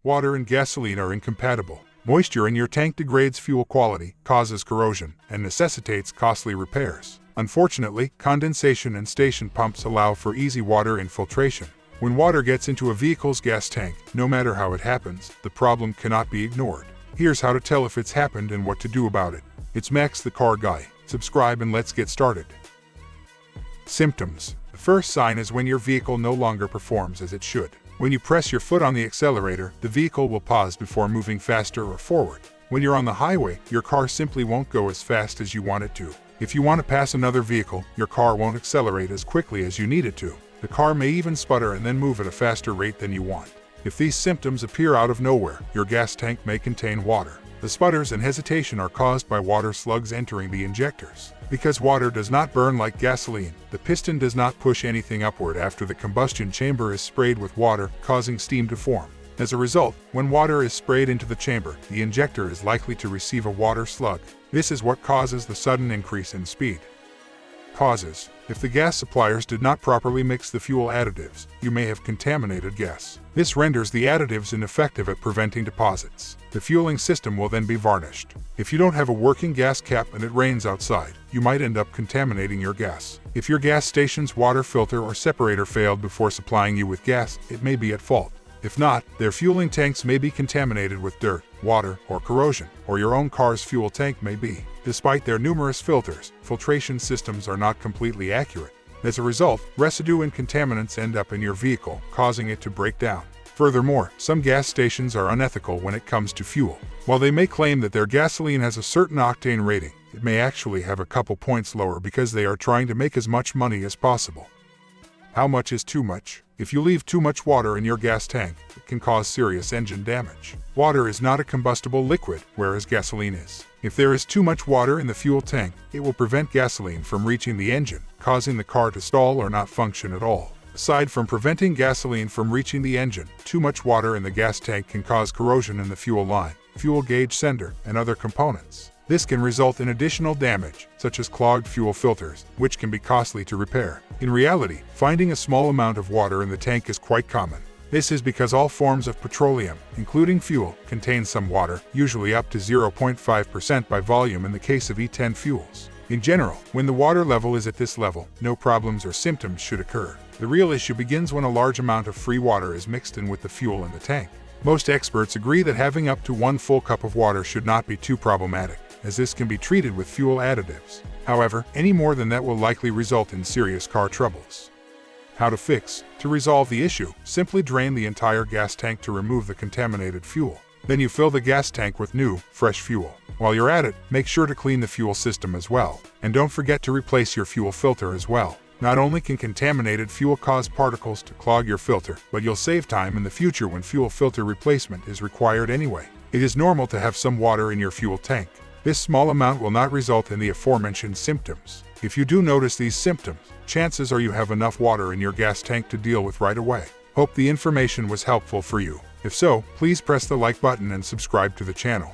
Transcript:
Water and gasoline are incompatible. Moisture in your tank degrades fuel quality, causes corrosion, and necessitates costly repairs. Unfortunately, condensation and station pumps allow for easy water infiltration. When water gets into a vehicle's gas tank, no matter how it happens, the problem cannot be ignored. Here's how to tell if it's happened and what to do about it. It's Max the Car Guy. Subscribe and let's get started. Symptoms. The first sign is when your vehicle no longer performs as it should. When you press your foot on the accelerator, the vehicle will pause before moving faster or forward. When you're on the highway, your car simply won't go as fast as you want it to. If you want to pass another vehicle, your car won't accelerate as quickly as you need it to. The car may even sputter and then move at a faster rate than you want. If these symptoms appear out of nowhere, your gas tank may contain water. The sputters and hesitation are caused by water slugs entering the injectors. Because water does not burn like gasoline, the piston does not push anything upward after the combustion chamber is sprayed with water, causing steam to form. As a result, when water is sprayed into the chamber, the injector is likely to receive a water slug. This is what causes the sudden increase in speed. Causes. If the gas suppliers did not properly mix the fuel additives, you may have contaminated gas. This renders the additives ineffective at preventing deposits. The fueling system will then be varnished. If you don't have a working gas cap and it rains outside, you might end up contaminating your gas. If your gas station's water filter or separator failed before supplying you with gas, it may be at fault. If not, their fueling tanks may be contaminated with dirt, water, or corrosion, or your own car's fuel tank may be. Despite their numerous filters, filtration systems are not completely accurate. As a result, residue and contaminants end up in your vehicle, causing it to break down. Furthermore, some gas stations are unethical when it comes to fuel. While they may claim that their gasoline has a certain octane rating, it may actually have a couple points lower because they are trying to make as much money as possible. How much is too much? If you leave too much water in your gas tank, it can cause serious engine damage. Water is not a combustible liquid, whereas gasoline is. If there is too much water in the fuel tank, it will prevent gasoline from reaching the engine, causing the car to stall or not function at all. Aside from preventing gasoline from reaching the engine, too much water in the gas tank can cause corrosion in the fuel line, fuel gauge sender, and other components. This can result in additional damage, such as clogged fuel filters, which can be costly to repair. In reality, finding a small amount of water in the tank is quite common. This is because all forms of petroleum, including fuel, contain some water, usually up to 0.5% by volume in the case of E10 fuels. In general, when the water level is at this level, no problems or symptoms should occur. The real issue begins when a large amount of free water is mixed in with the fuel in the tank. Most experts agree that having up to 1 full cup of water should not be too problematic, as this can be treated with fuel additives. However, any more than that will likely result in serious car troubles. How to fix. To resolve the issue, simply drain the entire gas tank to remove the contaminated fuel. Then you fill the gas tank with new, fresh fuel. While you're at it, make sure to clean the fuel system as well. And don't forget to replace your fuel filter as well. Not only can contaminated fuel cause particles to clog your filter, but you'll save time in the future when fuel filter replacement is required anyway. It is normal to have some water in your fuel tank. This small amount will not result in the aforementioned symptoms. If you do notice these symptoms, chances are you have enough water in your gas tank to deal with right away. Hope the information was helpful for you. If so, please press the like button and subscribe to the channel.